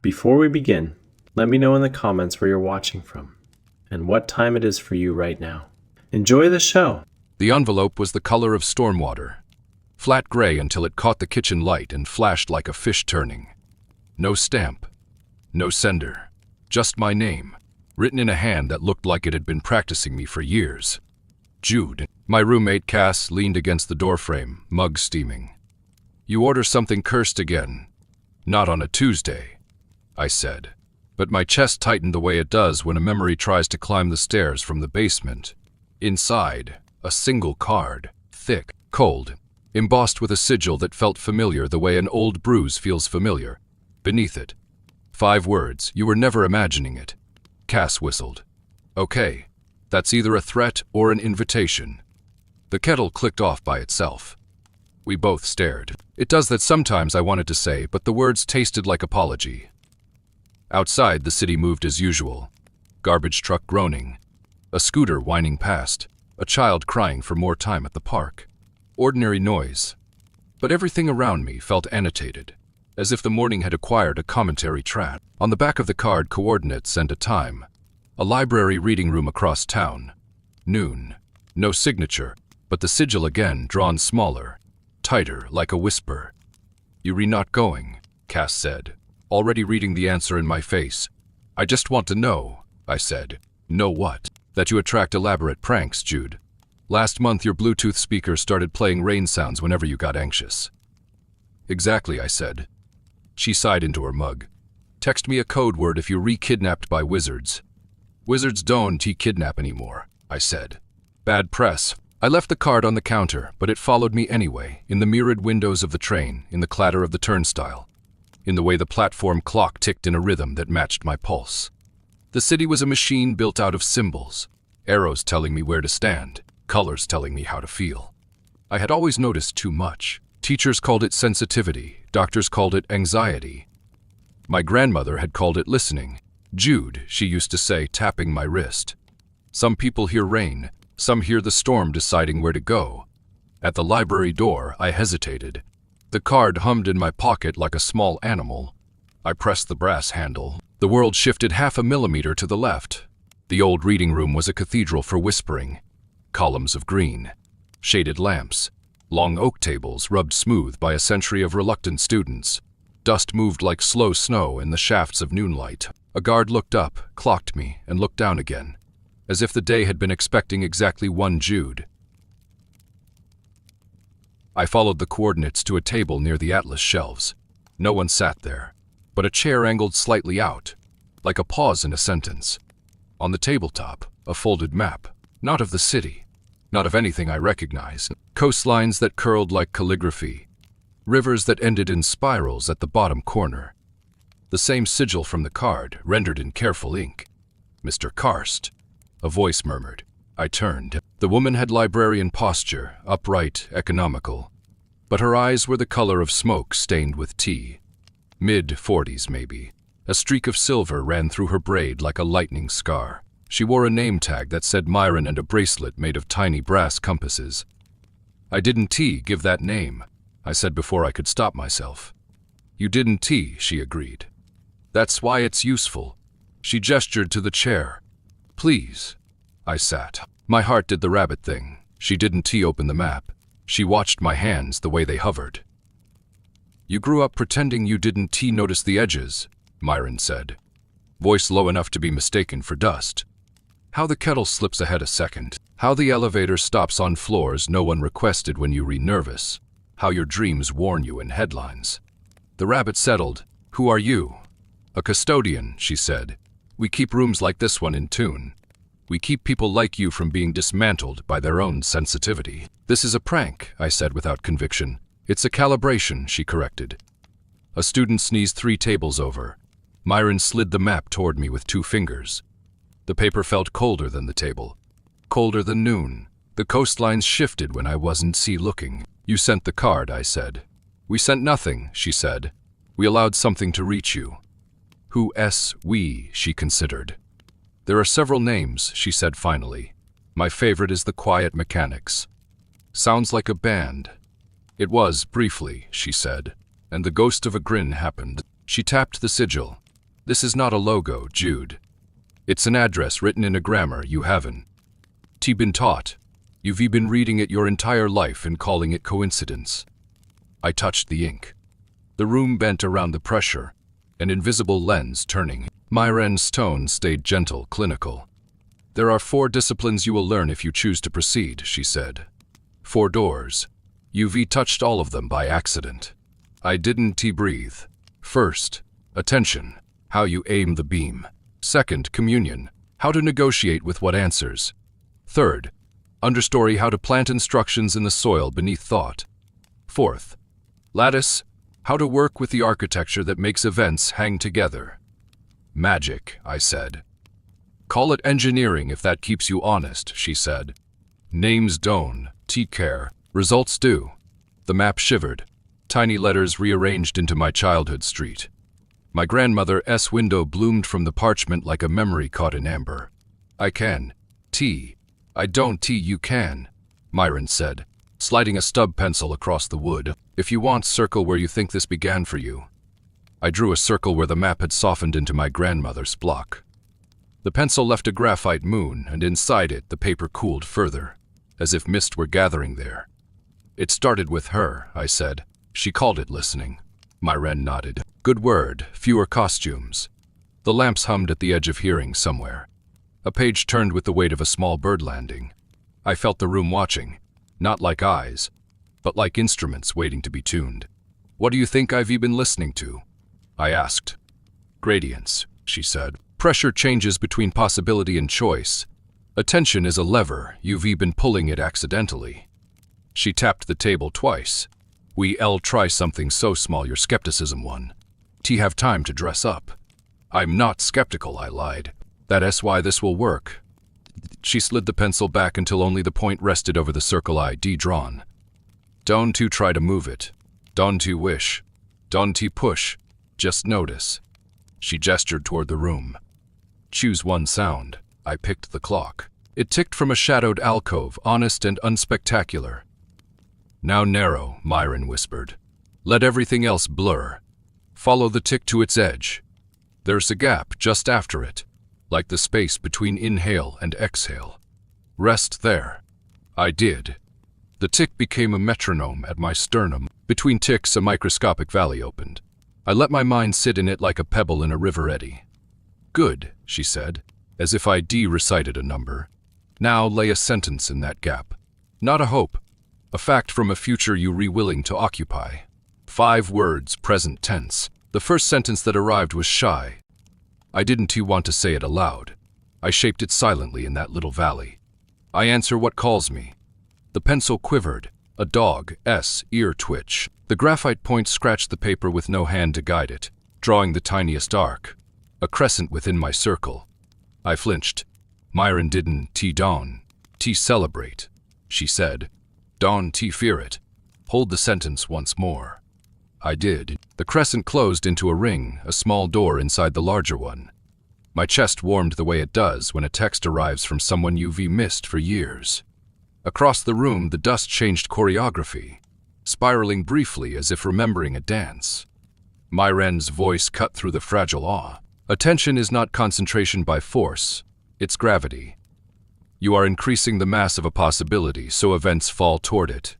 Before we begin, let me know in the comments where you're watching from and what time it is for you right now. Enjoy the show! The envelope was the color of stormwater, flat gray until it caught the kitchen light and flashed like a fish turning. No stamp, no sender, just my name, written in a hand that looked like it had been practicing me for years. Jude. My roommate Cass leaned against the doorframe, mug steaming. "You order something cursed again. Not on a Tuesday," I said. But my chest tightened the way it does when a memory tries to climb the stairs from the basement. Inside, a single card, thick, cold, embossed with a sigil that felt familiar the way an old bruise feels familiar. Beneath it, 5 words, "You were never imagining it." Cass whistled. "Okay, that's either a threat or an invitation." The kettle clicked off by itself. We both stared. It does that sometimes, I wanted to say, but the words tasted like apology. Outside, the city moved as usual. Garbage truck groaning, a scooter whining past, a child crying for more time at the park. Ordinary noise. But everything around me felt annotated, as if the morning had acquired a commentary track. On the back of the card, coordinates and a time. A library reading room across town. Noon. No signature, but the sigil again, drawn smaller, tighter, like a whisper. "You're not going," Cass said, already reading the answer in my face. "I just want to know," I said. "Know what?" "That you attract elaborate pranks, Jude. Last month your Bluetooth speaker started playing rain sounds whenever you got anxious." "Exactly," I said. She sighed into her mug. "Text me a code word if you're re-kidnapped by wizards." "Wizards don't kidnap anymore," I said. "Bad press." I left the card on the counter, but it followed me anyway, in the mirrored windows of the train, in the clatter of the turnstile, in the way the platform clock ticked in a rhythm that matched my pulse. The city was a machine built out of symbols, arrows telling me where to stand, colors telling me how to feel. I had always noticed too much. Teachers called it sensitivity, doctors called it anxiety. My grandmother had called it listening. "Jude," she used to say, tapping my wrist. Some people hear rain, some hear the storm deciding where to go. At the library door, I hesitated. The card hummed in my pocket like a small animal. I pressed the brass handle. The world shifted 0.5 millimeter to the left. The old reading room was a cathedral for whispering. Columns of green, shaded lamps, long oak tables rubbed smooth by a century of reluctant students. Dust moved like slow snow in the shafts of noonlight. A guard looked up, clocked me, and looked down again, as if the day had been expecting exactly one Jude. I followed the coordinates to a table near the atlas shelves. No one sat there, but a chair angled slightly out, like a pause in a sentence. On the tabletop, a folded map, not of the city, not of anything I recognized. Coastlines that curled like calligraphy, rivers that ended in spirals at the bottom corner. The same sigil from the card, rendered in careful ink. "Mr. Karst," a voice murmured. I turned. The woman had librarian posture, upright, economical. But her eyes were the color of smoke stained with tea. Mid-40s, maybe. A streak of silver ran through her braid like a lightning scar. She wore a name tag that said Myron and a bracelet made of tiny brass compasses. "I didn't give that name," I said before I could stop myself. "You didn't," she agreed. "That's why it's useful." She gestured to the chair. "Please." I sat. My heart did the rabbit thing. She didn't open the map. She watched my hands the way they hovered. "You grew up pretending you didn't notice the edges," Myron said, voice low enough to be mistaken for dust. "How the kettle slips ahead a second. How the elevator stops on floors no one requested when you nervous. How your dreams warn you in headlines." The rabbit settled. "Who are you?" "A custodian," she said. "We keep rooms like this one in tune. We keep people like you from being dismantled by their own sensitivity." "This is a prank," I said without conviction. "It's a calibration," she corrected. A student sneezed 3 tables over. Myron slid the map toward me with 2 fingers. The paper felt colder than the table. Colder than noon. The coastlines shifted when I wasn't looking. "You sent the card," I said. "We sent nothing," she said. "We allowed something to reach you." We, she considered. "There are several names," she said finally. "My favorite is the Quiet Mechanics. Sounds like a band." "It was, briefly," she said, and the ghost of a grin happened. She tapped the sigil. This is not a logo, Jude. It's an address written in a grammar you haven't been taught. You've been reading it your entire life and calling it coincidence. I touched the ink. The room bent around the pressure, an invisible lens turning. Myren's tone stayed gentle, clinical. There are 4 disciplines you will learn if you choose to proceed, she said. 4 doors. You've touched all of them by accident. I didn't breathe. First, attention, how you aim the beam. Second, communion, how to negotiate with what answers. Third, understory, how to plant instructions in the soil beneath thought. Fourth, lattice, how to work with the architecture that makes events hang together. Magic, I said. Call it engineering if that keeps you honest, she said. Names don't care, results do. The map shivered, tiny letters rearranged into my childhood street. My grandmother's window bloomed from the parchment like a memory caught in amber. I can. I don't you can, Myron said, sliding a stub pencil across the wood. If you want, circle where you think this began for you. I drew a circle where the map had softened into my grandmother's block. The pencil left a graphite moon, and inside it the paper cooled further, as if mist were gathering there. It started with her, I said. She called it listening. Myren nodded. Good word, fewer costumes. The lamps hummed at the edge of hearing somewhere. A page turned with the weight of a small bird landing. I felt the room watching, not like eyes, but like instruments waiting to be tuned. What do you think I've been listening to? I asked. Gradients, she said. Pressure changes between possibility and choice. Attention is a lever, you've been pulling it accidentally. She tapped the table twice. We'll try something so small your skepticism won. Have time to dress up. I'm not skeptical, I lied. That's why this will work. She slid the pencil back until only the point rested over the circle I'd drawn. Don't try to move it. Don't wish. Don't push. Just notice. She gestured toward the room. Choose one sound. I picked the clock. It ticked from a shadowed alcove, honest and unspectacular. Now narrow, Myron whispered. Let everything else blur. Follow the tick to its edge. There's a gap just after it, like the space between inhale and exhale. Rest there. I did. The tick became a metronome at my sternum. Between ticks, a microscopic valley opened. I let my mind sit in it like a pebble in a river eddy. Good, she said, as if I recited a number. Now lay a sentence in that gap. Not a hope. A fact from a future you willing to occupy. 5 words, present tense. The first sentence that arrived was shy. I didn't want to say it aloud. I shaped it silently in that little valley. I answer what calls me. The pencil quivered. A dog's ear twitch. The graphite point scratched the paper with no hand to guide it, drawing the tiniest arc. A crescent within my circle. I flinched. Myron didn't dawn. Celebrate, she said. Don't fear it. Hold the sentence once more. I did. The crescent closed into a ring, a small door inside the larger one. My chest warmed the way it does when a text arrives from someone you've missed for years. Across the room, the dust changed choreography, spiraling briefly as if remembering a dance. Myren's voice cut through the fragile awe. Attention is not concentration by force, it's gravity. You are increasing the mass of a possibility so events fall toward it.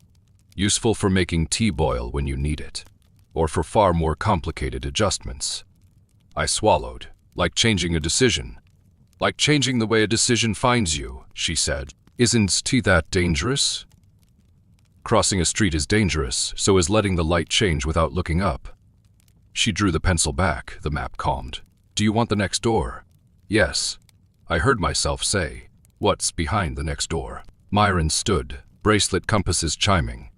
Useful for making tea boil when you need it, or for far more complicated adjustments. I swallowed, like changing a decision. Like changing the way a decision finds you, she said. Isn't tea that dangerous? Crossing a street is dangerous, so is letting the light change without looking up. She drew the pencil back, the map calmed. Do you want the next door? Yes. I heard myself say. What's behind the next door? Myron stood, bracelet compasses chiming.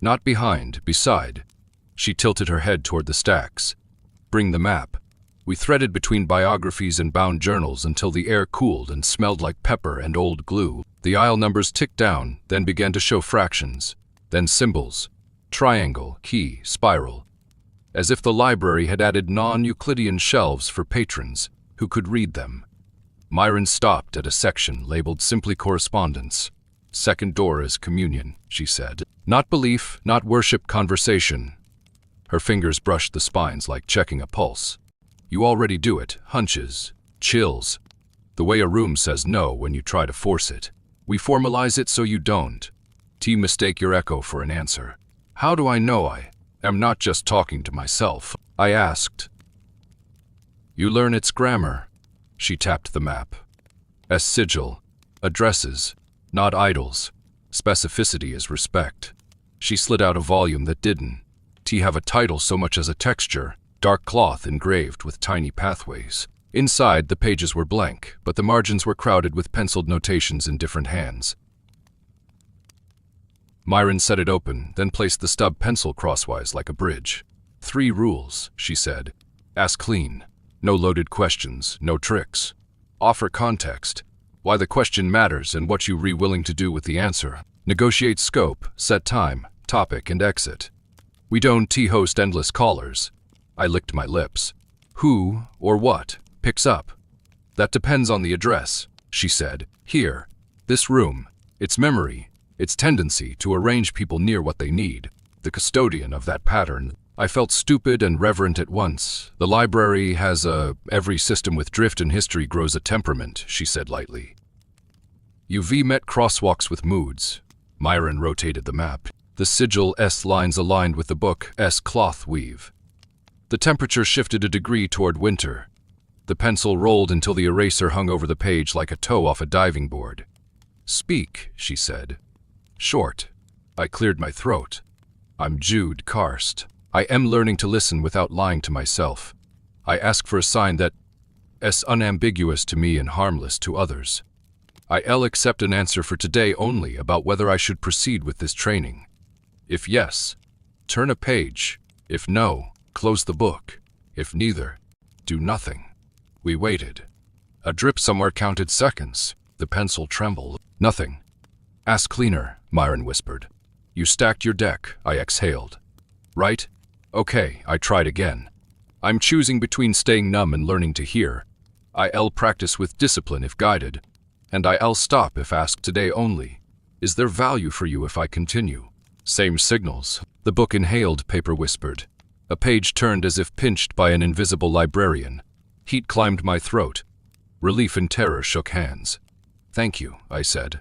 Not behind, beside. She tilted her head toward the stacks. Bring the map. We threaded between biographies and bound journals until the air cooled and smelled like pepper and old glue. The aisle numbers ticked down, then began to show fractions, then symbols, triangle, key, spiral, as if the library had added non-Euclidean shelves for patrons who could read them. Myron stopped at a section labeled simply correspondence. Second door is communion, she said. Not belief, not worship, conversation. Her fingers brushed the spines like checking a pulse. You already do it. Hunches. Chills. The way a room says no when you try to force it. We formalize it so you don't. T mistake your echo for an answer. How do I know I am not just talking to myself? I asked. You learn its grammar. She tapped the map. Sigil. Addresses, not idols. Specificity is respect. She slid out a volume that didn't. Have a title so much as a texture, dark cloth engraved with tiny pathways. Inside, the pages were blank, but the margins were crowded with penciled notations in different hands. Myron set it open, then placed the stub pencil crosswise like a bridge. 3 rules, she said. Ask clean. No loaded questions, no tricks. Offer context. Why the question matters and what you willing to do with the answer. Negotiate scope, set time, topic, and exit. We don't host endless callers. I licked my lips. Who, or what, picks up? That depends on the address, she said. Here, this room, its memory, its tendency to arrange people near what they need. The custodian of that pattern. I felt stupid and reverent at once. The library has every system with drift and history grows a temperament, she said lightly. UV met crosswalks with moods. Myron rotated the map. The sigil S lines aligned with the book S cloth weave. The temperature shifted a degree toward winter. The pencil rolled until the eraser hung over the page like a toe off a diving board. Speak, she said. Short. I cleared my throat. I'm Jude Karst. I am learning to listen without lying to myself. I ask for a sign that is unambiguous to me and harmless to others. I'll accept an answer for today only about whether I should proceed with this training. If yes, turn a page. If no, close the book. If neither, do nothing. We waited. A drip somewhere counted seconds. The pencil trembled. Nothing. Ask cleaner, Myron whispered. You stacked your deck, I exhaled. Right? Okay, I tried again. I'm choosing between staying numb and learning to hear. I'll practice with discipline if guided, and I'll stop if asked today only. Is there value for you if I continue? Same signals. The book inhaled, paper whispered. A page turned as if pinched by an invisible librarian. Heat climbed my throat. Relief and terror shook hands. Thank you, I said.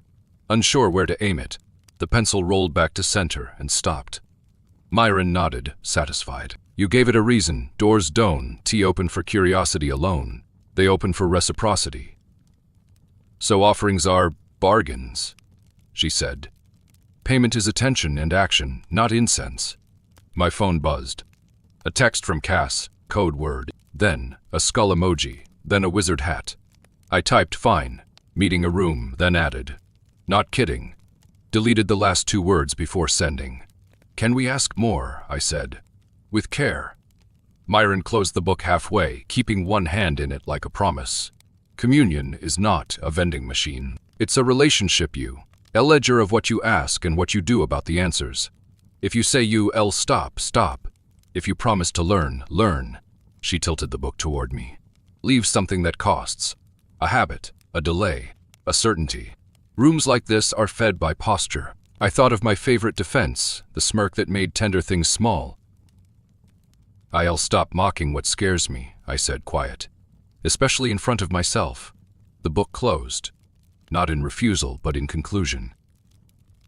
Unsure where to aim it, the pencil rolled back to center and stopped. Myron nodded, satisfied. You gave it a reason. Doors don't open for curiosity alone. They open for reciprocity. So offerings are bargains, she said. Payment is attention and action, not incense. My phone buzzed. A text from Cass, code word, then a skull emoji, then a wizard hat. I typed fine, meeting a room, then added. Not kidding. Deleted the last 2 words before sending. Can we ask more? I said. With care. Myron closed the book halfway, keeping one hand in it like a promise. Communion is not a vending machine. It's a relationship a ledger of what you ask and what you do about the answers. If you say you'll stop, stop. If you promise to learn, learn. She tilted the book toward me. Leave something that costs. A habit, a delay, a certainty. Rooms like this are fed by posture. I thought of my favorite defense, the smirk that made tender things small. I'll stop mocking what scares me, I said, quiet. Especially in front of myself. The book closed. Not in refusal, but in conclusion.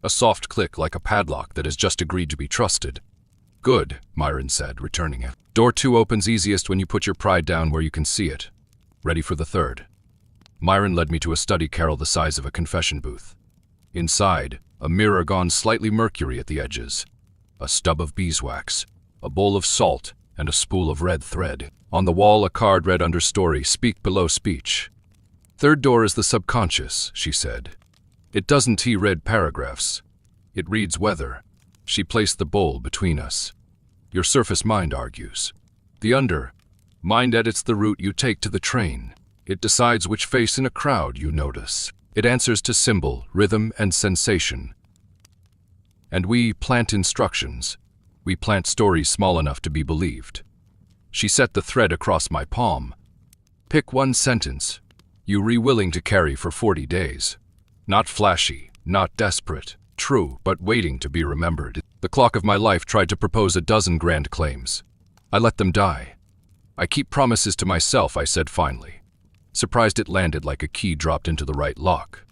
A soft click like a padlock that has just agreed to be trusted. Good, Myron said, returning it. Door 2 opens easiest when you put your pride down where you can see it. Ready for the 3rd. Myron led me to a study carrel the size of a confession booth. Inside, a mirror gone slightly mercury at the edges. A stub of beeswax, a bowl of salt, and a spool of red thread. On the wall, a card read Understory, speak below speech. 3rd door is the subconscious, she said. It doesn't read paragraphs. It reads weather. She placed the bowl between us. Your surface mind argues. The mind edits the route you take to the train. It decides which face in a crowd you notice. It answers to symbol, rhythm, and sensation. And we plant instructions. We plant stories small enough to be believed. She set the thread across my palm. Pick one sentence. You willing to carry for 40 days. Not flashy, not desperate. True, but waiting to be remembered. The clock of my life tried to propose a dozen grand claims. I let them die. I keep promises to myself, I said finally. Surprised it landed like a key dropped into the right lock.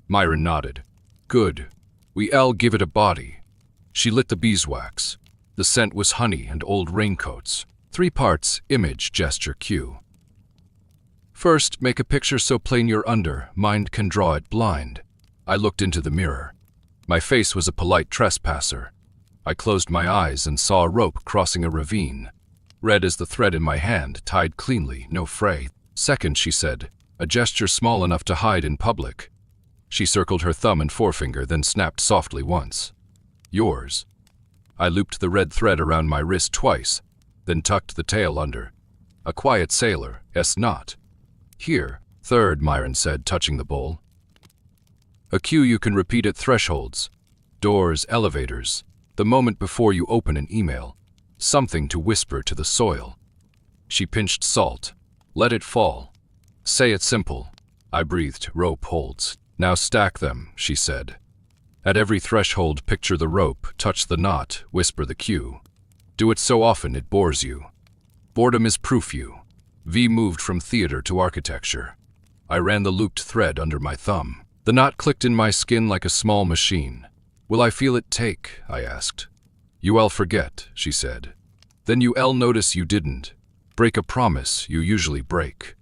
Myron nodded. Good. We'll give it a body. She lit the beeswax. The scent was honey and old raincoats. 3 parts, image, gesture, cue. First, make a picture so plain you're under, mind can draw it blind. I looked into the mirror. My face was a polite trespasser. I closed my eyes and saw a rope crossing a ravine. Red as the thread in my hand, tied cleanly, no fray. Second, she said, a gesture small enough to hide in public. She circled her thumb and forefinger, then snapped softly once. Yours. I looped the red thread around my wrist twice, then tucked the tail under. A quiet sailor, not. Here. Third, Myron said, touching the bowl. A cue you can repeat at thresholds, doors, elevators, the moment before you open an email. Something to whisper to the soil. She pinched salt. Let it fall. Say it simple. I breathed. Rope holds. Now stack them, she said. At every threshold, picture the rope, touch the knot, whisper the cue. Do it so often it bores you. Boredom is proof you. V moved from theater to architecture. I ran the looped thread under my thumb. The knot clicked in my skin like a small machine. Will I feel it take? I asked. You'll forget, she said. Then you'll notice you didn't. Break a promise you usually break.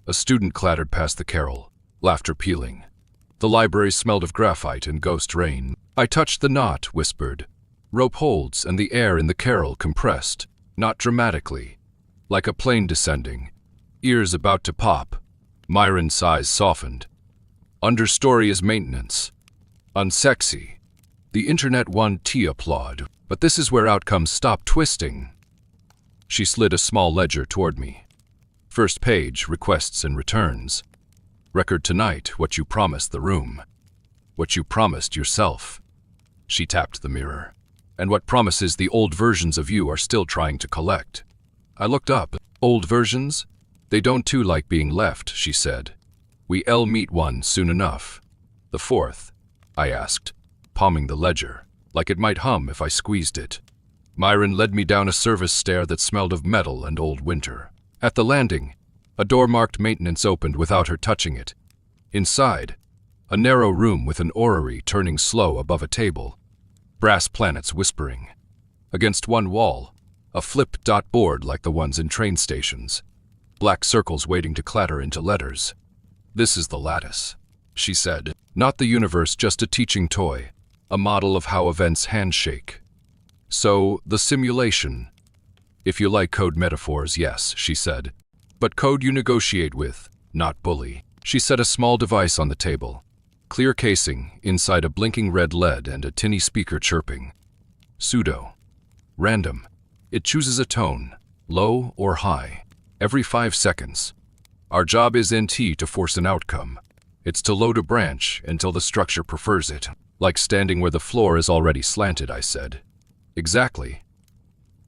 A student clattered past the carol, laughter pealing. The library smelled of graphite and ghost rain. I touched the knot, whispered. Rope holds and the air in the carol compressed, not dramatically. Like a plane descending. Ears about to pop. Myron's sighs softened. Understory is maintenance. Unsexy. The internet won T applaud, but this is where outcomes stop twisting. She slid a small ledger toward me. First page, requests and returns. Record tonight what you promised the room. What you promised yourself. She tapped the mirror. And what promises the old versions of you are still trying to collect. I looked up. Old versions? They don't too like being left, she said. We'll meet one soon enough. The 4th? I asked, palming the ledger, like it might hum if I squeezed it. Myron led me down a service stair that smelled of metal and old winter. At the landing, a door marked maintenance opened without her touching it. Inside, a narrow room with an orrery turning slow above a table. Brass planets whispering. Against one wall, a flip-dot board like the ones in train stations. Black circles waiting to clatter into letters. This is the Lattice, she said. Not the universe, just a teaching toy. A model of how events handshake. So, the simulation. If you like code metaphors, yes, she said. But code you negotiate with, not bully. She set a small device on the table. Clear casing, inside a blinking red LED and a tinny speaker chirping. Pseudo. Random. It chooses a tone, low or high, every 5 seconds. Our job is NT to force an outcome. It's to load a branch until the structure prefers it. Like standing where the floor is already slanted, I said. Exactly.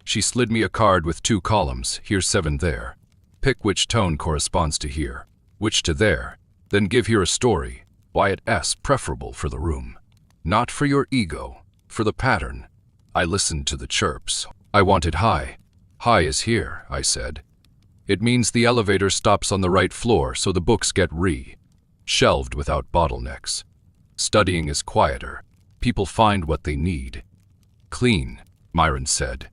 She slid me a card with 2 columns, here 7 there. Pick which tone corresponds to here, which to there, then give here a story, why it's preferable for the room. Not for your ego, for the pattern. I listened to the chirps. I wanted high. High is here, I said. It means the elevator stops on the right floor so the books get shelved without bottlenecks. Studying is quieter. People find what they need. Clean, Myron said.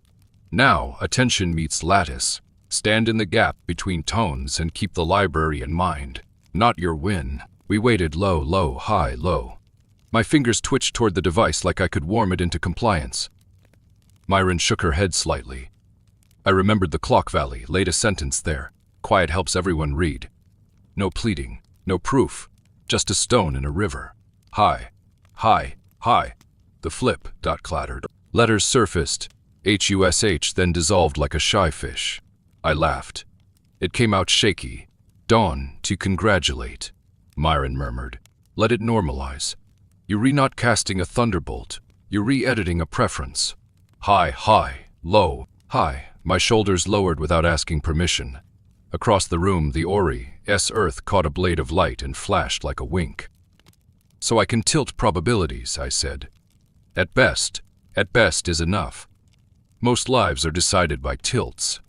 Now, attention meets lattice. Stand in the gap between tones and keep the library in mind. Not your win. We waited low, low, high, low. My fingers twitched toward the device like I could warm it into compliance. Myron shook her head slightly. I remembered the clock valley, laid a sentence there. Quiet helps everyone read. No pleading, no proof, just a stone in a river. High, high, high. The flip dot clattered. Letters surfaced. HUSH then dissolved like a shy fish. I laughed. It came out shaky. Dawn, to congratulate, Myron murmured. Let it normalize. You're not casting a thunderbolt. You're re-editing a preference. High, high, low, high. My shoulders lowered without asking permission. Across the room, the Ori's Earth caught a blade of light and flashed like a wink. So I can tilt probabilities, I said. At best is enough. Most lives are decided by tilts.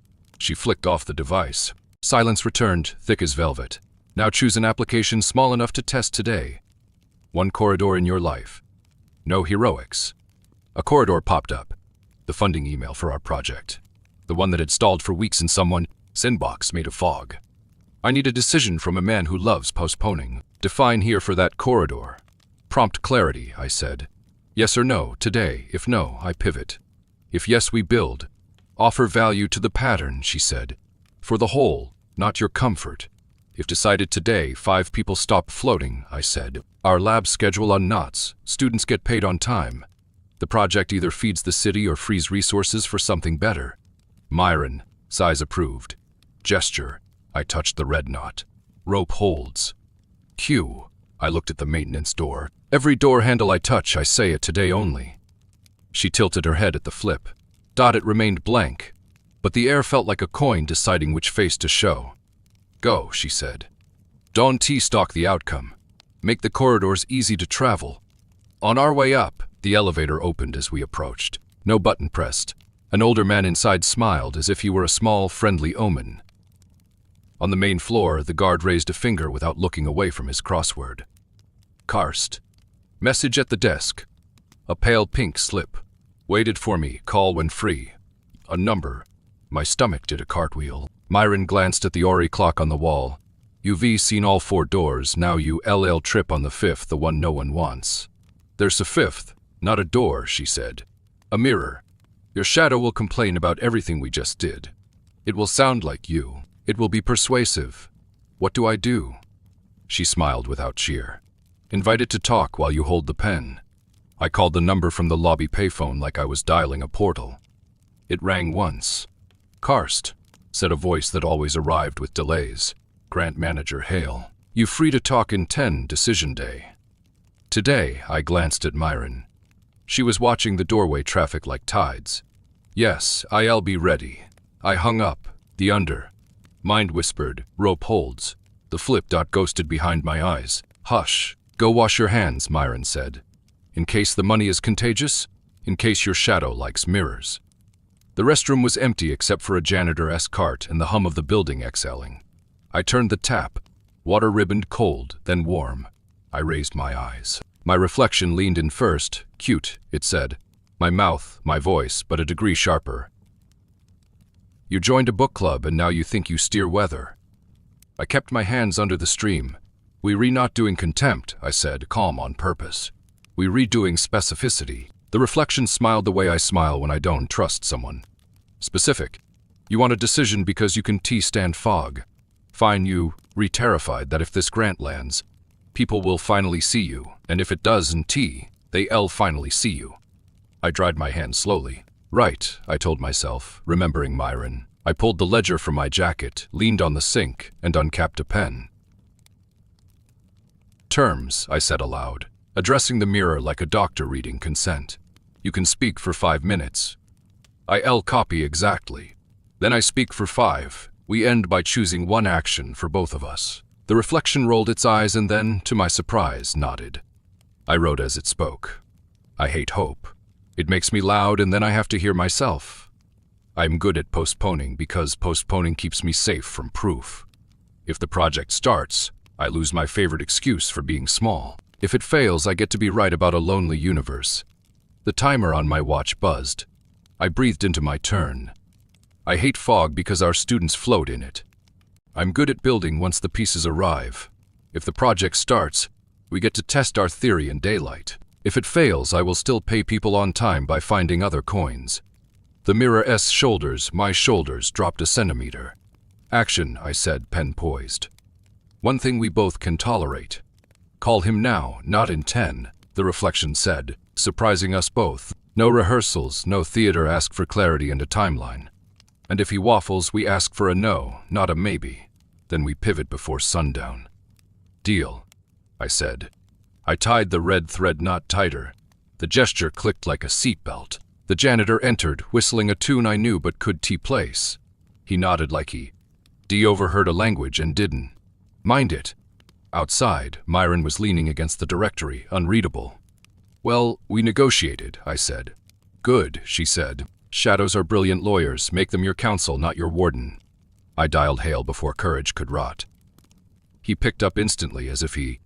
She flicked off the device. Silence returned, thick as velvet. Now choose an application small enough to test today. One corridor in your life. No heroics. A corridor popped up. The funding email for our project. The one that had stalled for weeks in someone's inbox made of fog. I need a decision from a man who loves postponing. Define here for that corridor. Prompt clarity, I said. Yes or no, today. If no, I pivot. If yes, we build. Offer value to the pattern, she said. For the whole, not your comfort. If decided today, 5 people stop floating, I said. Our lab schedule on knots. Students get paid on time. The project either feeds the city or frees resources for something better. Myron, size approved. Gesture, I touched the red knot. Rope holds. Q, I looked at the maintenance door. Every door handle I touch, I say it today only. She tilted her head at the flip. It remained blank, but the air felt like a coin deciding which face to show. Go, she said. Don't T-stock the outcome. Make the corridors easy to travel. On our way up, the elevator opened as we approached. No button pressed. An older man inside smiled as if he were a small, friendly omen. On the main floor, the guard raised a finger without looking away from his crossword. Karst. Message at the desk. A pale pink slip. Waited for me, call when free. A number. My stomach did a cartwheel. Myron glanced at the Ori clock on the wall. UV seen all 4 doors, now you LL trip on the 5th, the one no one wants. There's a 5th, not a door, she said. A mirror. Your shadow will complain about everything we just did. It will sound like you. It will be persuasive. What do I do? She smiled without cheer. Invite it to talk while you hold the pen. I called the number from the lobby payphone like I was dialing a portal. It rang once. Karst, said a voice that always arrived with delays. Grant Manager Hale. You free to talk in 10, decision day. Today, I glanced at Myron. She was watching the doorway traffic like tides. Yes, I'll be ready. I hung up. The under. Mind whispered, rope holds. The flip dot ghosted behind my eyes. Hush. Go wash your hands, Myron said. In case the money is contagious, in case your shadow likes mirrors. The restroom was empty except for a janitor-esque cart and the hum of the building exhaling. I turned the tap. Water ribboned cold, then warm. I raised my eyes. My reflection leaned in first. Cute, it said. My mouth, my voice, but a degree sharper. You joined a book club and now you think you steer weather. I kept my hands under the stream. We not doing contempt, I said, calm on purpose. We redoing specificity. The reflection smiled the way I smile when I don't trust someone. Specific. You want a decision because you can stand fog. Fine, you terrified that if this grant lands, people will finally see you, and if it does in they'll finally see you. I dried my hand slowly. Right, I told myself, remembering Myron. I pulled the ledger from my jacket, leaned on the sink, and uncapped a pen. Terms, I said aloud, addressing the mirror like a doctor reading consent. You can speak for 5 minutes. I'll copy exactly. Then I speak for 5. We end by choosing one action for both of us. The reflection rolled its eyes and then, to my surprise, nodded. I wrote as it spoke. I hate hope. It makes me loud and then I have to hear myself. I'm good at postponing because postponing keeps me safe from proof. If the project starts, I lose my favorite excuse for being small. If it fails, I get to be right about a lonely universe. The timer on my watch buzzed. I breathed into my turn. I hate fog because our students float in it. I'm good at building once the pieces arrive. If the project starts, we get to test our theory in daylight. If it fails, I will still pay people on time by finding other coins. The mirror's shoulders, my shoulders, dropped a centimeter. Action, I said, pen poised. One thing we both can tolerate. Call him now, not in 10, the reflection said, surprising us both. No rehearsals, no theater, ask for clarity and a timeline. And if he waffles, we ask for a no, not a maybe. Then we pivot before sundown. Deal, I said. I tied the red thread knot tighter. The gesture clicked like a seatbelt. The janitor entered, whistling a tune I knew but could place. He nodded like he overheard a language and didn't mind it. Outside, Myron was leaning against the directory, unreadable. Well, we negotiated, I said. Good, she said. Shadows are brilliant lawyers. Make them your counsel, not your warden. I dialed Hale before courage could rot. He picked up instantly as if he'd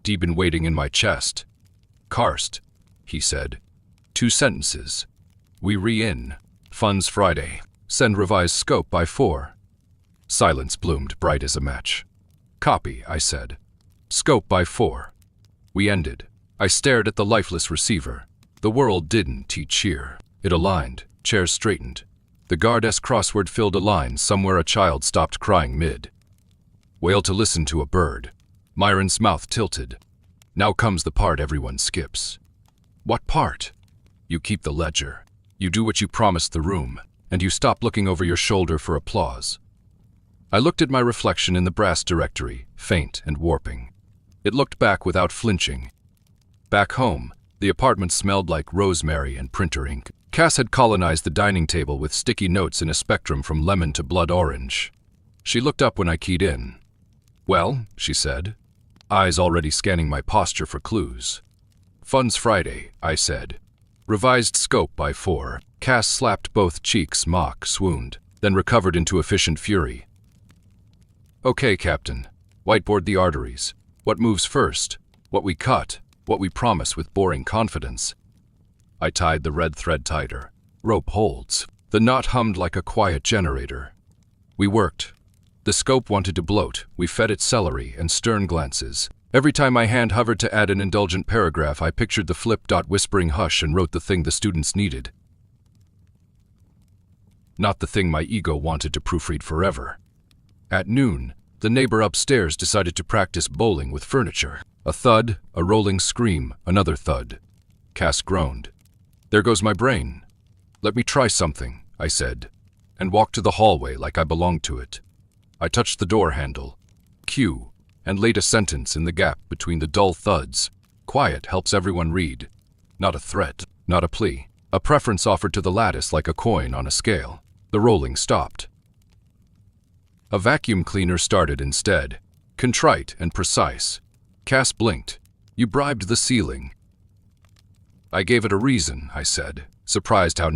been waiting in my chest. Karst, he said. 2 sentences. We re-in. Funds Friday. Send revised scope by 4. Silence bloomed bright as a match. Copy, I said. Scope by 4. We ended. I stared at the lifeless receiver. The world didn't cheer. It aligned. Chairs straightened. The guard-esque crossword filled a line somewhere a child stopped crying mid. Wail to listen to a bird. Myron's mouth tilted. Now comes the part everyone skips. What part? You keep the ledger. You do what you promised the room, and you stop looking over your shoulder for applause. I looked at my reflection in the brass directory, faint and warping. It looked back without flinching. Back home, the apartment smelled like rosemary and printer ink. Cass had colonized the dining table with sticky notes in a spectrum from lemon to blood orange. She looked up when I keyed in. Well, she said, eyes already scanning my posture for clues. Funds Friday, I said. Revised scope by 4. Cass slapped both cheeks, swooned, then recovered into efficient fury. Okay, Captain. Whiteboard the arteries. What moves first? What we cut? What we promise with boring confidence? I tied the red thread tighter. Rope holds. The knot hummed like a quiet generator. We worked. The scope wanted to bloat. We fed it celery and stern glances. Every time my hand hovered to add an indulgent paragraph, I pictured the flip-dot whispering hush and wrote the thing the students needed. Not the thing my ego wanted to proofread forever. At noon, the neighbor upstairs decided to practice bowling with furniture. A thud, a rolling scream, another thud. Cass groaned. There goes my brain. Let me try something, I said, and walked to the hallway like I belonged to it. I touched the door handle. Q. And laid a sentence in the gap between the dull thuds. Quiet helps everyone read. Not a threat, not a plea. A preference offered to the lattice like a coin on a scale. The rolling stopped. A vacuum cleaner started instead. Contrite and precise. Cass blinked. You bribed the ceiling. I gave it a reason, I said, surprised how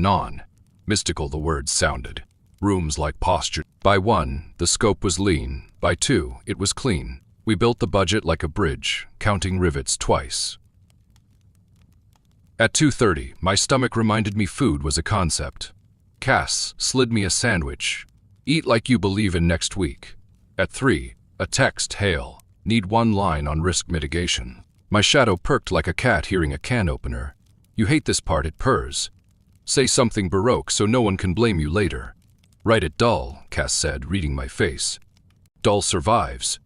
mystical the words sounded. Rooms like posture. By 1, the scope was lean. By 2, it was clean. We built the budget like a bridge, counting rivets twice. At 2:30, my stomach reminded me food was a concept. Cass slid me a sandwich. Eat like you believe in next week. At 3, a text, Hale. Need 1 line on risk mitigation. My shadow perked like a cat hearing a can opener. You hate this part, it purrs. Say something baroque so no one can blame you later. Write it dull, Cass said, reading my face. Dull survives.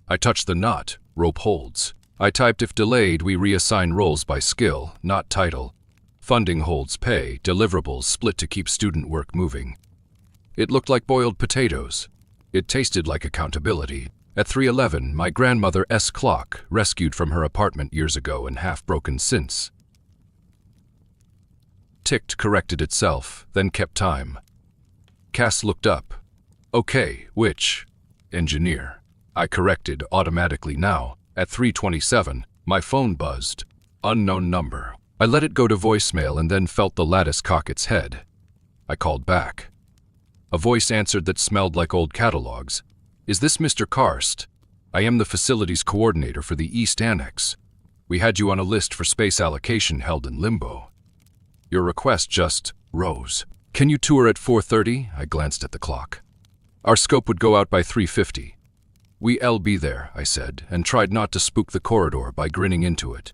I touched the knot, rope holds. I typed if delayed we reassign roles by skill, not title. Funding holds pay, deliverables split to keep student work moving. It looked like boiled potatoes. It tasted like accountability. At 3:11, my grandmother's clock, rescued from her apartment years ago and half-broken since, ticked, corrected itself, then kept time. Cass looked up. Okay, which? Engineer. I corrected automatically now. At 3:27, my phone buzzed. Unknown number. I let it go to voicemail and then felt the lattice cock its head. I called back. A voice answered that smelled like old catalogs. Is this Mr. Karst? I am the facilities coordinator for the East Annex. We had you on a list for space allocation held in limbo. Your request just rose. Can you tour at 4:30? I glanced at the clock. Our scope would go out by 3:50. We'll be there, I said, and tried not to spook the corridor by grinning into it.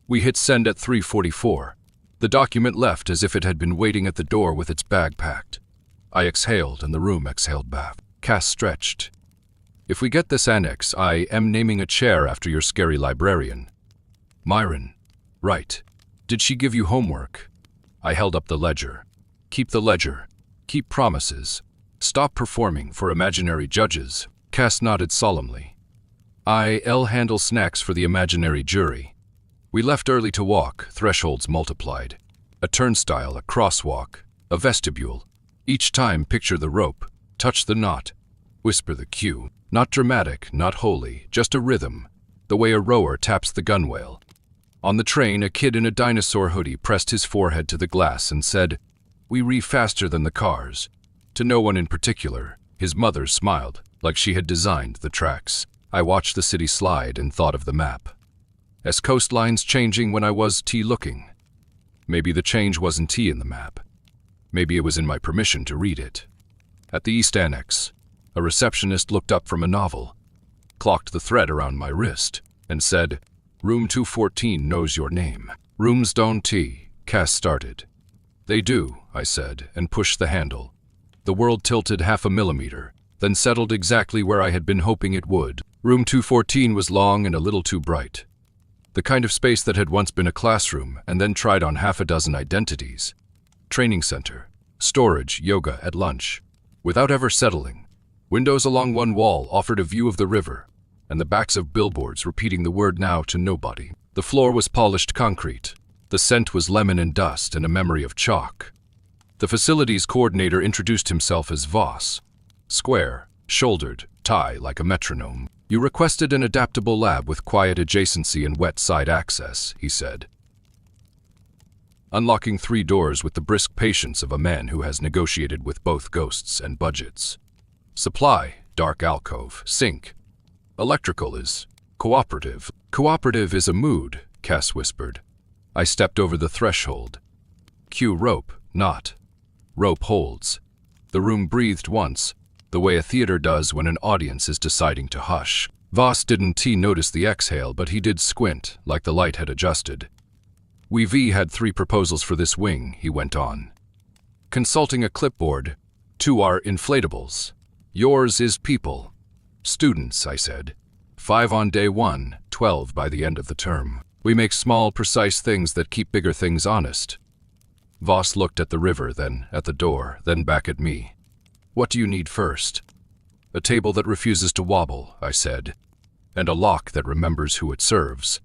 We hit send at 3:44. The document left as if it had been waiting at the door with its bag packed. I exhaled and the room exhaled back. Cass stretched. If we get this annex, I am naming a chair after your scary librarian. Myron. Right. Did she give you homework? I held up the ledger. Keep the ledger. Keep promises. Stop performing for imaginary judges. Cass nodded solemnly. I'll handle snacks for the imaginary jury. We left early to walk, thresholds multiplied. A turnstile, a crosswalk, a vestibule. Each time picture the rope, touch the knot, whisper the cue. Not dramatic, not holy, just a rhythm, the way a rower taps the gunwale. On the train, a kid in a dinosaur hoodie pressed his forehead to the glass and said, We re faster than the cars. To no one in particular, his mother smiled, like she had designed the tracks. I watched the city slide and thought of the map. As coastlines changing when I was looking. Maybe the change wasn't in the map. Maybe it was in my permission to read it. At the East Annex, a receptionist looked up from a novel, clocked the thread around my wrist, and said, "Room 214 knows your name." "Rooms don't Cass started. "They do," I said, and pushed the handle. The world tilted 0.5 millimeter, then settled exactly where I had been hoping it would. Room 214 was long and a little too bright. The kind of space that had once been a classroom and then tried on 6 identities. Training center, storage, yoga at lunch. Without ever settling, windows along one wall offered a view of the river, and the backs of billboards repeating the word now to nobody. The floor was polished concrete. The scent was lemon and dust and a memory of chalk. The facilities coordinator introduced himself as Voss. Square, shouldered, tie like a metronome. "You requested an adaptable lab with quiet adjacency and wet side access," he said, unlocking 3 doors with the brisk patience of a man who has negotiated with both ghosts and budgets. "Supply, dark alcove, sink. Electrical is cooperative." "Cooperative is a mood," Cass whispered. I stepped over the threshold. Cue rope, not. Rope holds. The room breathed once, the way a theater does when an audience is deciding to hush. Voss didn't notice the exhale, but he did squint, like the light had adjusted. "We've had 3 proposals for this wing," he went on. "Consulting a clipboard, 2 are inflatables. Yours is people." "Students," I said. 5 on day 1, 12 by the end of the term. "We make small, precise things that keep bigger things honest." Voss looked at the river, then at the door, then back at me. "What do you need first?" "A table that refuses to wobble," I said, "and a lock that remembers who it serves."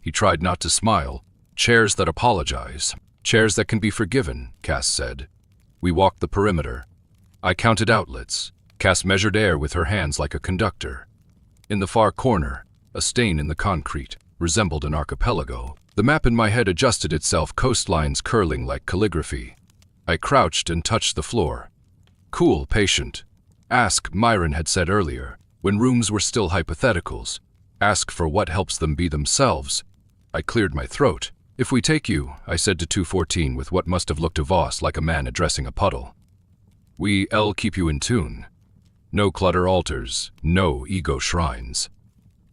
He tried not to smile. "Chairs that apologize. Chairs that can be forgiven," Cass said. We walked the perimeter. I counted outlets. Cass measured air with her hands like a conductor. In the far corner, a stain in the concrete resembled an archipelago. The map in my head adjusted itself, coastlines curling like calligraphy. I crouched and touched the floor. "Cool, patient. Ask," Myron had said earlier, when rooms were still hypotheticals. "Ask for what helps them be themselves." I cleared my throat. "If we take you," I said to 214 with what must have looked to Voss like a man addressing a puddle. "We'll keep you in tune. No clutter altars, no ego shrines.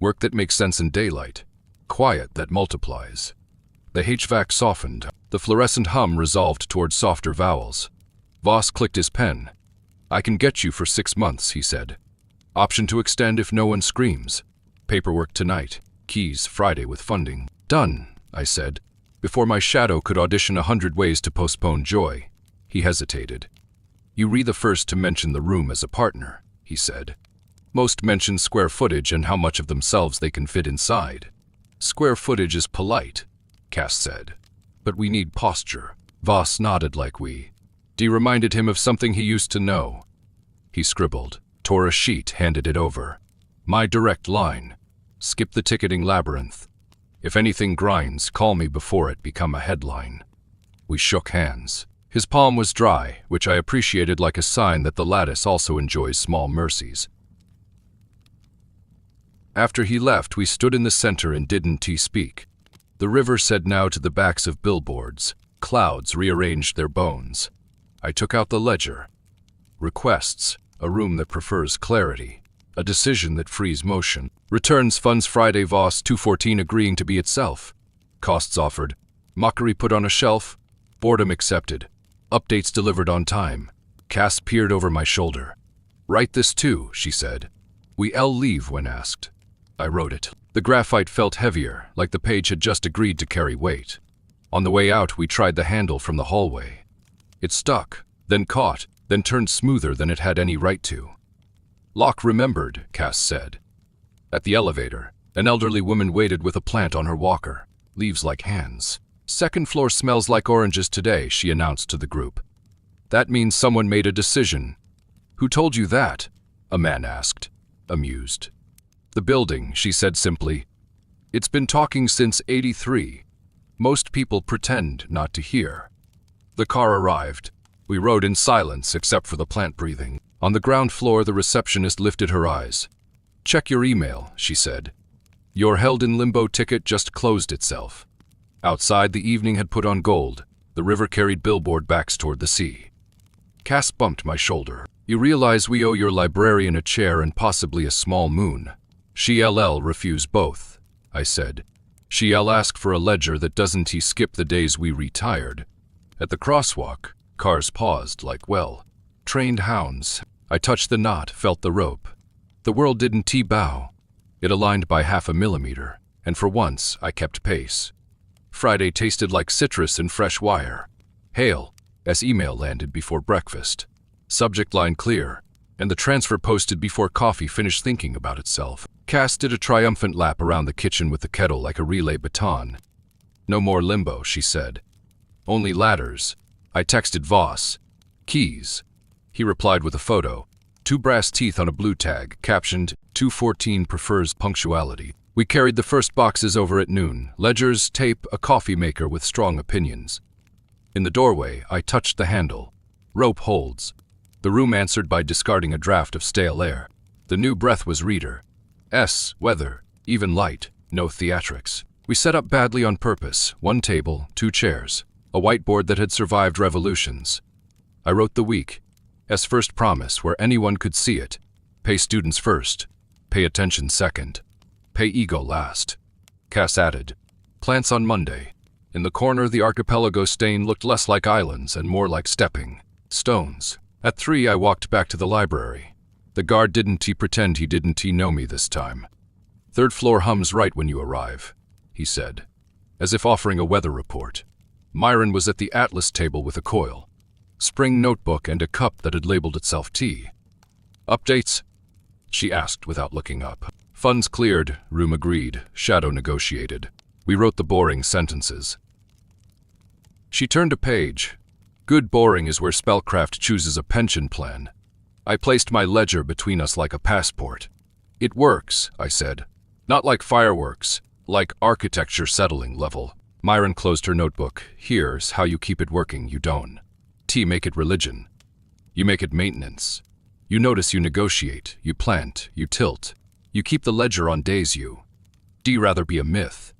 Work that makes sense in daylight. Quiet that multiplies." The HVAC softened. The fluorescent hum resolved toward softer vowels. Voss clicked his pen. "I can get you for 6 months," he said. "Option to extend if no one screams. Paperwork tonight. Keys Friday with funding." "Done," I said, before my shadow could audition 100 ways to postpone joy. He hesitated. "You re the first to mention the room as a partner," he said. "Most mention square footage and how much of themselves they can fit inside." "Square footage is polite," Cass said. "But we need posture." Voss nodded like we. Dee reminded him of something he used to know. He scribbled, tore a sheet, handed it over. "My direct line. Skip the ticketing labyrinth. If anything grinds, call me before it become a headline." We shook hands. His palm was dry, which I appreciated like a sign that the Lattice also enjoys small mercies. After he left, we stood in the center and didn't speak. The river said now to the backs of billboards. Clouds rearranged their bones. I took out the ledger. Requests, a room that prefers clarity. A decision that frees motion. Returns funds Friday, Voss 214 agreeing to be itself. Costs offered. Mockery put on a shelf. Boredom accepted. Updates delivered on time. Cass peered over my shoulder. "Write this too," she said. "We'll leave when asked." I wrote it. The graphite felt heavier, like the page had just agreed to carry weight. On the way out, we tried the handle from the hallway. It stuck, then caught, then turned smoother than it had any right to. "Lock remembered," Cass said. At the elevator, an elderly woman waited with a plant on her walker. "Leaves like hands." "Second floor smells like oranges today," she announced to the group. "That means someone made a decision." "Who told you that?" a man asked, amused. "The building," she said simply. "It's been talking since '83. Most people pretend not to hear." The car arrived. We rode in silence except for the plant breathing. On the ground floor, the receptionist lifted her eyes. "Check your email," she said. "Your held in limbo ticket just closed itself." Outside, the evening had put on gold. The river carried billboard backs toward the sea. Cass bumped my shoulder. "You realize we owe your librarian a chair and possibly a small moon." "She'll refuse both," I said. "She'll ask for a ledger that doesn't he skip the days we retired." At the crosswalk, cars paused like, well, trained hounds. I touched the knot, felt the rope. The world didn't bow. It aligned by 0.5 millimeter, and for once I kept pace. Friday tasted like citrus and fresh wire. "Hail," as email landed before breakfast. Subject line clear, and the transfer posted before coffee finished thinking about itself. Cass did a triumphant lap around the kitchen with the kettle like a relay baton. "No more limbo," she said. "Only ladders." I texted Voss. "Keys." He replied with a photo. 2 brass teeth on a blue tag, captioned, "214 prefers punctuality." We carried the first boxes over at noon. Ledgers, tape, a coffee maker with strong opinions. In the doorway, I touched the handle. Rope holds. The room answered by discarding a draft of stale air. The new breath was reader. Weather, even light, no theatrics. We set up badly on purpose. 1 table, 2 chairs. A whiteboard that had survived revolutions. I wrote the week. First promise, where anyone could see it. Pay students first. Pay attention second. Pay ego last. Cass added. Plants on Monday. In the corner, the archipelago stain looked less like islands and more like stepping stones. At 3, I walked back to the library. The guard didn't pretend he didn't know me this time. "3rd floor hums right when you arrive," he said, as if offering a weather report. Myron was at the Atlas table with a coil, spring notebook, and a cup that had labeled itself tea. "Updates?" she asked without looking up. "Funds cleared," Room agreed, Shadow negotiated. We wrote the boring sentences. She turned a page. Good boring is where spellcraft chooses a pension plan. I placed my ledger between us like a passport. "It works," I said. "Not like fireworks, like architecture settling level." Myron closed her notebook. "Here's how you keep it working, you don't. Make it religion. You make it maintenance. You notice, you negotiate, you plant, you tilt. You keep the ledger on days you rather be a myth.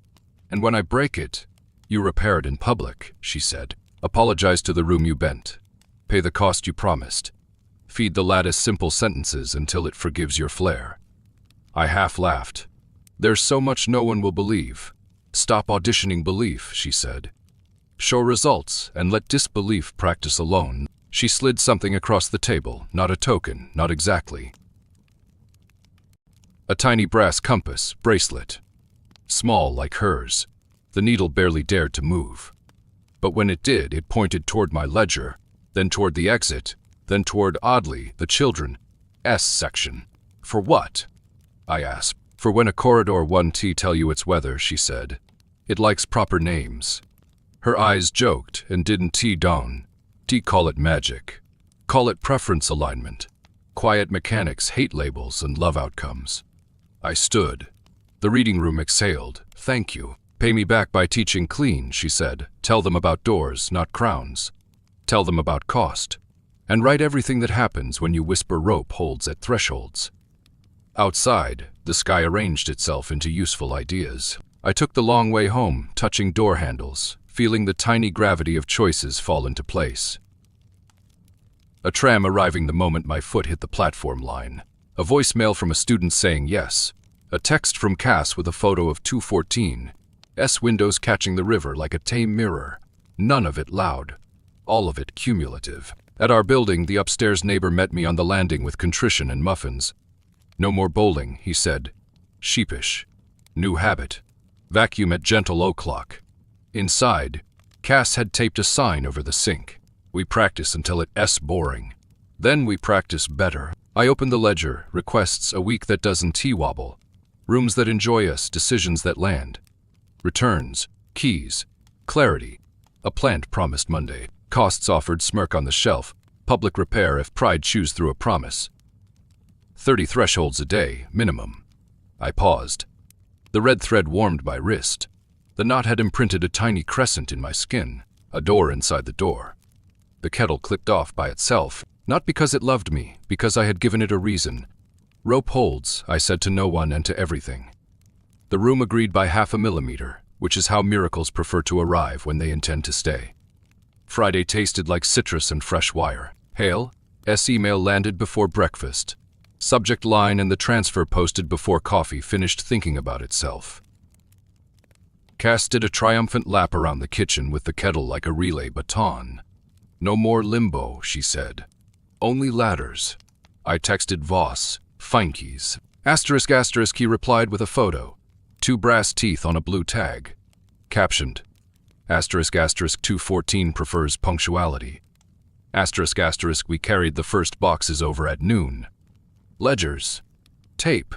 And when I break it, you repair it in public," she said. "Apologize to the room you bent. Pay the cost you promised. Feed the Lattice simple sentences until it forgives your flair." I half laughed. "There's so much no one will believe. Stop auditioning belief," she said. "Show results and let disbelief practice alone." She slid something across the table, not a token, not exactly. A tiny brass compass, bracelet. Small like hers. The needle barely dared to move. But when it did, it pointed toward my ledger, then toward the exit, then toward, oddly, the children's section. "For what?" I asked. "For when a corridor 1T tell you it's weather," she said. "It likes proper names." Her eyes joked and didn't down. Call it magic. Call it preference alignment. Quiet mechanics hate labels and love outcomes. I stood. The reading room exhaled. "Thank you. Pay me back by teaching clean," she said. "Tell them about doors, not crowns. Tell them about cost. And write everything that happens when you whisper rope holds at thresholds." Outside, the sky arranged itself into useful ideas. I took the long way home, touching door handles, feeling the tiny gravity of choices fall into place. A tram arriving the moment my foot hit the platform line. A voicemail from a student saying yes. A text from Cass with a photo of 214. Windows catching the river like a tame mirror. None of it loud. All of it cumulative. At our building, the upstairs neighbor met me on the landing with contrition and muffins. "No more bowling," he said. Sheepish. New habit. Vacuum at gentle o'clock. Inside, Cass had taped a sign over the sink. "We practice until it's boring. Then we practice better." I opened the ledger, requests a week that doesn't wobble. Rooms that enjoy us, decisions that land. Returns, keys, clarity. A plant promised Monday. Costs offered, smirk on the shelf. Public repair if pride chews through a promise. 30 thresholds a day, minimum. I paused. The red thread warmed my wrist. The knot had imprinted a tiny crescent in my skin, a door inside the door. The kettle clicked off by itself, not because it loved me, because I had given it a reason. Rope holds, I said to no one and to everything. The room agreed by 0.5 millimeter, which is how miracles prefer to arrive when they intend to stay. Friday tasted like citrus and fresh wire. Hail, email landed before breakfast. Subject line and the transfer posted before coffee finished thinking about itself. Cass did a triumphant lap around the kitchen with the kettle like a relay baton. No more limbo, she said. Only ladders. I texted Voss, Feinkeys. ***, he replied with a photo. 2 brass teeth on a blue tag. Captioned. ***214 prefers punctuality. ***, we carried the first boxes over at noon. Ledgers. Tape.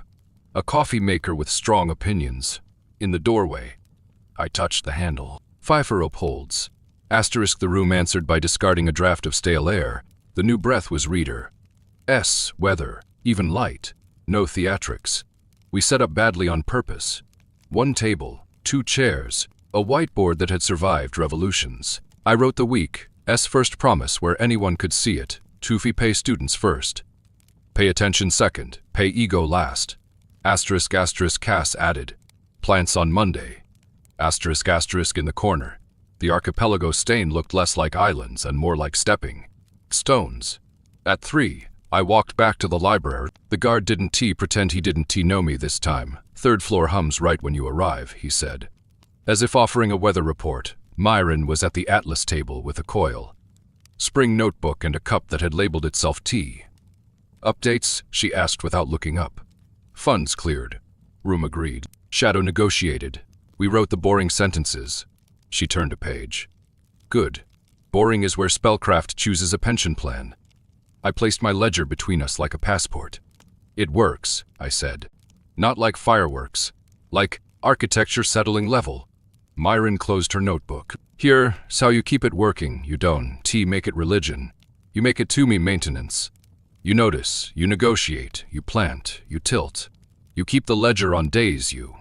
A coffee maker with strong opinions. In the doorway. I touched the handle. Pfeiffer upholds. The room answered by discarding a draft of stale air. The new breath was reader. Weather. Even light. No theatrics. We set up badly on purpose. 1 table, 2 chairs, a whiteboard that had survived revolutions. I wrote the week's first promise where anyone could see it. Tufi pay students first. Pay attention second, pay ego last. Cass added. Plants on Monday. In the corner. The archipelago stain looked less like islands and more like stepping stones. At 3, I walked back to the library. The guard didn't pretend he didn't know me this time. 3rd floor hums right when you arrive, he said. As if offering a weather report, Myron was at the atlas table with a coil. Spring notebook and a cup that had labeled itself tea. Updates? She asked without looking up. Funds cleared. Room agreed. Shadow negotiated. We wrote the boring sentences. She turned a page. Good. Boring is where spellcraft chooses a pension plan. I placed my ledger between us like a passport. It works, I said. Not like fireworks. Like architecture settling level. Myron closed her notebook. Here's how you keep it working, you don't make it religion. You make it to me maintenance. You notice, you negotiate, you plant, you tilt. You keep the ledger on days you.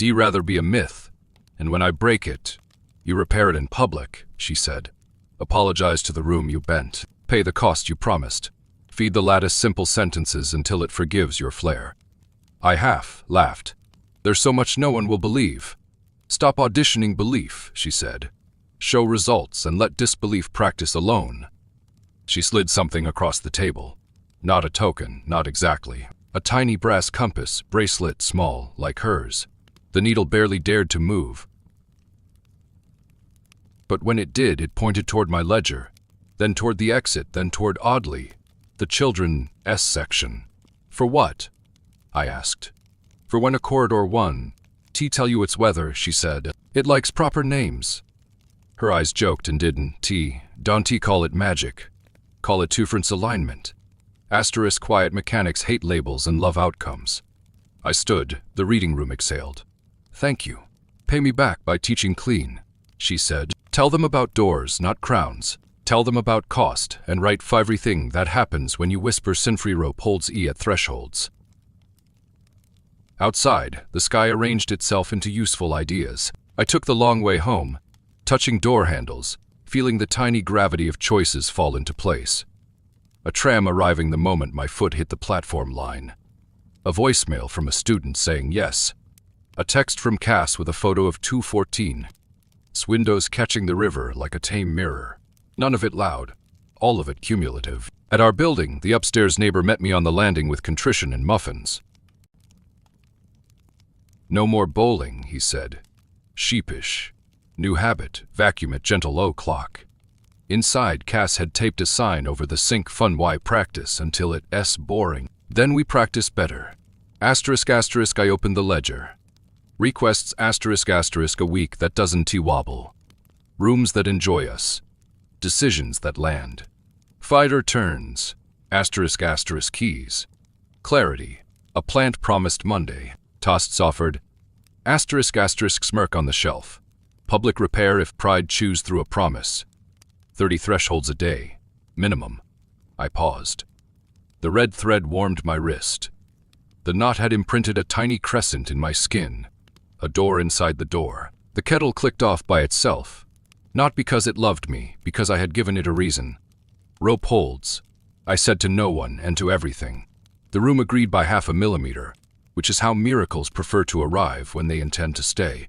Rather be a myth. And when I break it, you repair it in public, she said. Apologize to the room you bent. Pay the cost you promised. Feed the lattice simple sentences until it forgives your flair. I half laughed. There's so much no one will believe. Stop auditioning belief, she said. Show results and let disbelief practice alone. She slid something across the table. Not a token, not exactly. A tiny brass compass, bracelet small, like hers. The needle barely dared to move. But when it did, it pointed toward my ledger, then toward the exit, then toward oddly, the children's section. For what? I asked. For when a corridor 1, tell you its weather, she said. It likes proper names. Her eyes joked and didn't. Don't call it magic. Call it difference alignment. Quiet mechanics hate labels and love outcomes. I stood, the reading room exhaled. Thank you. Pay me back by teaching clean, she said. Tell them about doors, not crowns. Tell them about cost, and write for everything that happens when you whisper Sinfree rope holds at thresholds. Outside, the sky arranged itself into useful ideas. I took the long way home, touching door handles, feeling the tiny gravity of choices fall into place. A tram arriving the moment my foot hit the platform line. A voicemail from a student saying yes. A text from Cass with a photo of 214. Windows catching the river like a tame mirror. None of it loud, all of it cumulative. At our building, the upstairs neighbor met me on the landing with contrition and muffins. No more bowling, he said. Sheepish. New habit, vacuum at gentle o'clock. Inside, Cass had taped a sign over the sink fun why practice until it's boring. Then we practice better. ***, I opened the ledger. Requests ***, a week that doesn't wobble. Rooms that enjoy us. Decisions that land. Fighter turns. ***, keys. Clarity. A plant promised Monday. Tosts offered. ***, smirk on the shelf. Public repair if pride chews through a promise. 30 thresholds a day. Minimum. I paused. The red thread warmed my wrist. The knot had imprinted a tiny crescent in my skin. A door inside the door. The kettle clicked off by itself. Not because it loved me, because I had given it a reason. Rope holds. I said to no one and to everything. The room agreed by 0.5 millimeter, which is how miracles prefer to arrive when they intend to stay.